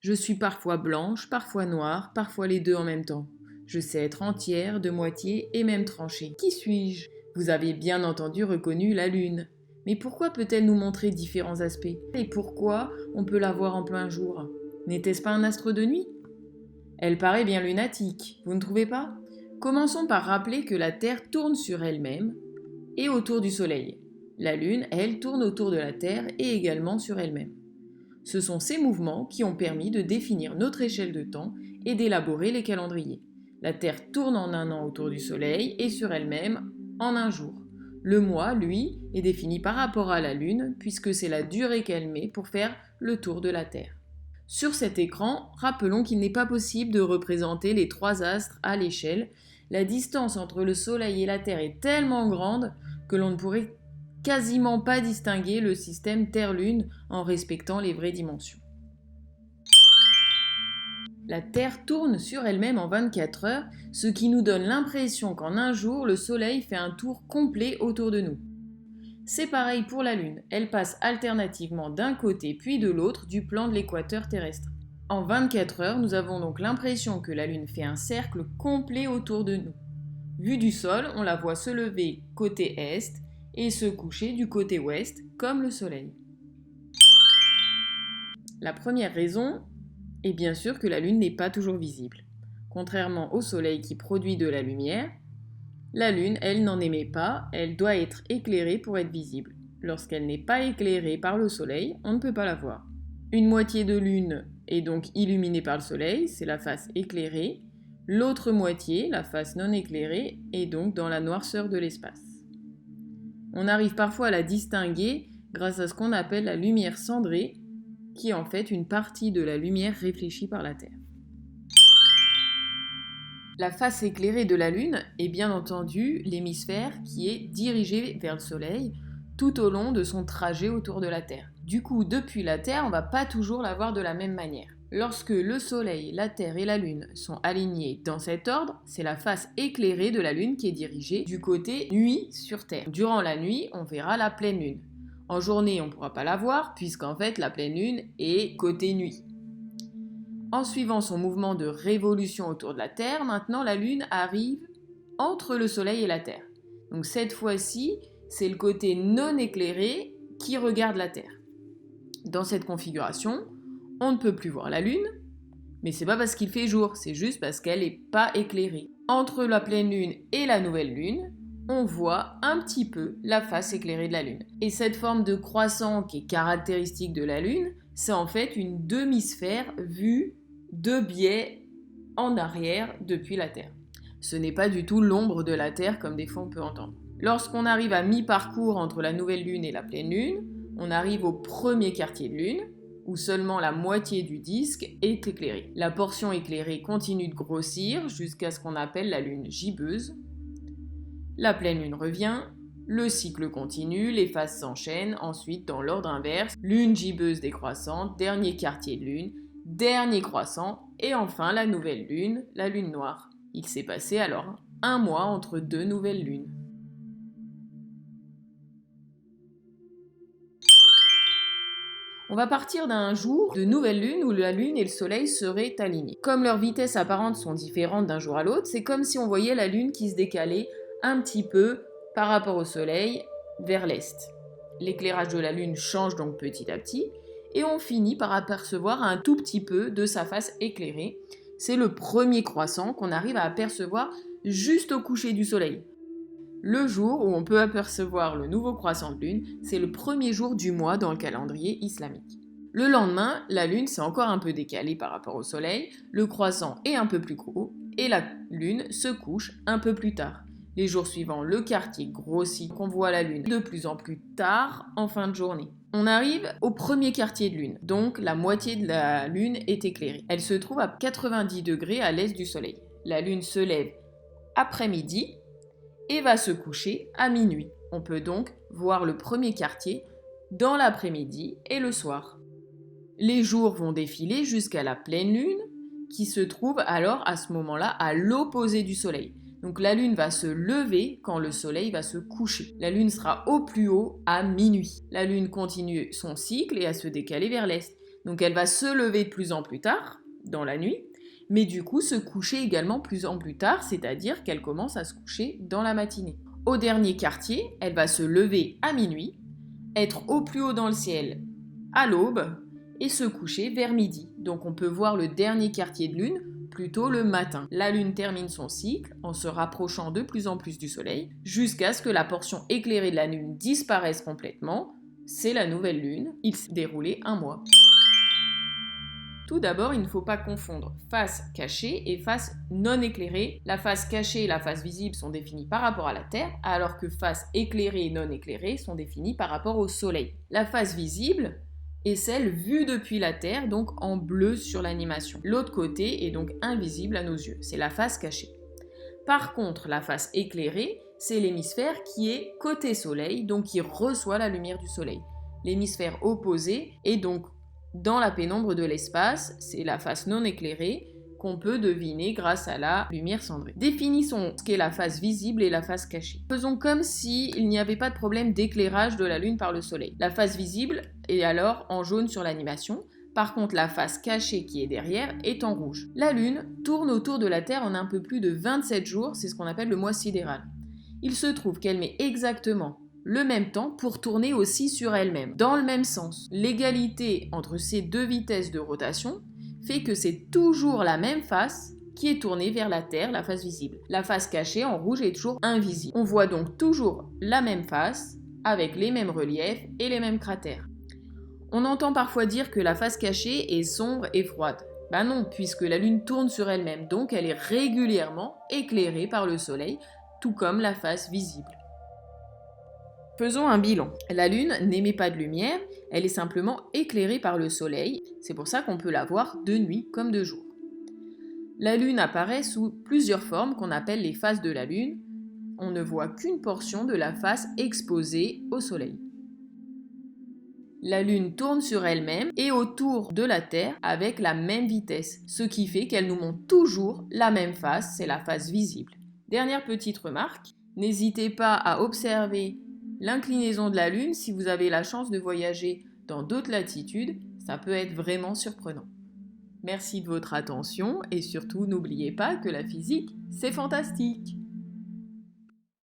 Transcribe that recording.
Je suis parfois blanche, parfois noire, parfois les deux en même temps. Je sais être entière, de moitié et même tranchée. Qui suis-je ? Vous avez bien entendu reconnu la lune. Mais pourquoi peut-elle nous montrer différents aspects ? Et pourquoi on peut la voir en plein jour ? N'était-ce pas un astre de nuit ? Elle paraît bien lunatique, vous ne trouvez pas ? Commençons par rappeler que la Terre tourne sur elle-même et autour du Soleil. La Lune, elle, tourne autour de la Terre et également sur elle-même. Ce sont ces mouvements qui ont permis de définir notre échelle de temps et d'élaborer les calendriers. La Terre tourne en un an autour du Soleil et sur elle-même en un jour. Le mois, lui, est défini par rapport à la Lune puisque c'est la durée qu'elle met pour faire le tour de la Terre. Sur cet écran, rappelons qu'il n'est pas possible de représenter les trois astres à l'échelle. La distance entre le Soleil et la Terre est tellement grande que l'on ne pourrait quasiment pas distinguer le système Terre-Lune en respectant les vraies dimensions. La Terre tourne sur elle-même en 24 heures, ce qui nous donne l'impression qu'en un jour, le Soleil fait un tour complet autour de nous. C'est pareil pour la Lune, elle passe alternativement d'un côté puis de l'autre du plan de l'équateur terrestre. En 24 heures, nous avons donc l'impression que la Lune fait un cercle complet autour de nous. Vue du sol, on la voit se lever côté est et se coucher du côté ouest, comme le Soleil. La première raison est bien sûr que la Lune n'est pas toujours visible. Contrairement au Soleil qui produit de la lumière, la Lune, elle, n'en émet pas, elle doit être éclairée pour être visible. Lorsqu'elle n'est pas éclairée par le Soleil, on ne peut pas la voir. Une moitié de Lune est donc illuminée par le Soleil, c'est la face éclairée. L'autre moitié, la face non éclairée, est donc dans la noirceur de l'espace. On arrive parfois à la distinguer grâce à ce qu'on appelle la lumière cendrée, qui est en fait une partie de la lumière réfléchie par la Terre. La face éclairée de la Lune est bien entendu l'hémisphère qui est dirigé vers le Soleil tout au long de son trajet autour de la Terre. Du coup, depuis la Terre, on ne va pas toujours la voir de la même manière. Lorsque le Soleil, la Terre et la Lune sont alignés dans cet ordre, c'est la face éclairée de la Lune qui est dirigée du côté nuit sur Terre. Durant la nuit, on verra la pleine Lune. En journée, on ne pourra pas la voir puisqu'en fait la pleine Lune est côté nuit. En suivant son mouvement de révolution autour de la Terre, maintenant la Lune arrive entre le Soleil et la Terre. Donc cette fois-ci, c'est le côté non éclairé qui regarde la Terre. Dans cette configuration, on ne peut plus voir la Lune, mais c'est pas parce qu'il fait jour, c'est juste parce qu'elle n'est pas éclairée. Entre la pleine Lune et la nouvelle Lune, on voit un petit peu la face éclairée de la Lune. Et cette forme de croissant qui est caractéristique de la Lune, c'est en fait une demi-sphère vue de biais en arrière depuis la Terre. Ce n'est pas du tout l'ombre de la Terre comme des fois on peut entendre. Lorsqu'on arrive à mi-parcours entre la nouvelle Lune et la pleine Lune, on arrive au premier quartier de Lune, où seulement la moitié du disque est éclairée. La portion éclairée continue de grossir jusqu'à ce qu'on appelle la Lune gibbeuse. La pleine Lune revient, le cycle continue, les phases s'enchaînent, ensuite dans l'ordre inverse, Lune gibbeuse décroissante, dernier quartier de Lune, dernier croissant, et enfin la nouvelle Lune, la Lune noire. Il s'est passé alors un mois entre deux nouvelles lunes. On va partir d'un jour de nouvelle lune où la lune et le soleil seraient alignés. Comme leurs vitesses apparentes sont différentes d'un jour à l'autre, c'est comme si on voyait la lune qui se décalait un petit peu par rapport au soleil vers l'est. L'éclairage de la lune change donc petit à petit et on finit par apercevoir un tout petit peu de sa face éclairée. C'est le premier croissant qu'on arrive à apercevoir juste au coucher du soleil. Le jour où on peut apercevoir le nouveau croissant de lune, c'est le premier jour du mois dans le calendrier islamique. Le lendemain, la lune s'est encore un peu décalée par rapport au soleil, le croissant est un peu plus gros et la lune se couche un peu plus tard. Les jours suivants, le quartier grossit, qu'on voit la lune de plus en plus tard en fin de journée. On arrive au premier quartier de lune, donc la moitié de la lune est éclairée. Elle se trouve à 90 degrés à l'est du soleil. La lune se lève après-midi et va se coucher à minuit. On peut donc voir le premier quartier dans l'après-midi et le soir. Les jours vont défiler jusqu'à la pleine lune qui se trouve alors à ce moment-là à l'opposé du soleil. Donc la lune va se lever quand le soleil va se coucher. La lune sera au plus haut à minuit. La lune continue son cycle et à se décaler vers l'est. Donc elle va se lever de plus en plus tard, dans la nuit, mais du coup se coucher également plus en plus tard, c'est-à-dire qu'elle commence à se coucher dans la matinée. Au dernier quartier, elle va se lever à minuit, être au plus haut dans le ciel à l'aube et se coucher vers midi. Donc on peut voir le dernier quartier de lune plutôt le matin. La lune termine son cycle en se rapprochant de plus en plus du soleil jusqu'à ce que la portion éclairée de la lune disparaisse complètement. C'est la nouvelle lune. Il s'est déroulé un mois. Tout d'abord, il ne faut pas confondre face cachée et face non éclairée. La face cachée et la face visible sont définies par rapport à la Terre, alors que face éclairée et non éclairée sont définies par rapport au Soleil. La face visible est celle vue depuis la Terre, donc en bleu sur l'animation. L'autre côté est donc invisible à nos yeux, c'est la face cachée. Par contre, la face éclairée, c'est l'hémisphère qui est côté Soleil, donc qui reçoit la lumière du Soleil. L'hémisphère opposé est donc dans la pénombre de l'espace, c'est la face non éclairée qu'on peut deviner grâce à la lumière cendrée. Définissons ce qu'est la face visible et la face cachée. Faisons comme s'il n'y avait pas de problème d'éclairage de la Lune par le Soleil. La face visible est alors en jaune sur l'animation, par contre la face cachée qui est derrière est en rouge. La Lune tourne autour de la Terre en un peu plus de 27 jours, c'est ce qu'on appelle le mois sidéral. Il se trouve qu'elle met exactement le même temps pour tourner aussi sur elle-même, dans le même sens. L'égalité entre ces deux vitesses de rotation fait que c'est toujours la même face qui est tournée vers la Terre, la face visible. La face cachée en rouge est toujours invisible. On voit donc toujours la même face, avec les mêmes reliefs et les mêmes cratères. On entend parfois dire que la face cachée est sombre et froide. Ben non, puisque la Lune tourne sur elle-même, donc elle est régulièrement éclairée par le Soleil, tout comme la face visible. Faisons un bilan. La Lune n'émet pas de lumière, elle est simplement éclairée par le Soleil, c'est pour ça qu'on peut la voir de nuit comme de jour. La Lune apparaît sous plusieurs formes qu'on appelle les faces de la Lune. On ne voit qu'une portion de la face exposée au Soleil. La Lune tourne sur elle-même et autour de la Terre avec la même vitesse, ce qui fait qu'elle nous montre toujours la même face, c'est la face visible. Dernière petite remarque, n'hésitez pas à observer l'inclinaison de la Lune si vous avez la chance de voyager dans d'autres latitudes, ça peut être vraiment surprenant. Merci de votre attention et surtout n'oubliez pas que la physique, c'est fantastique!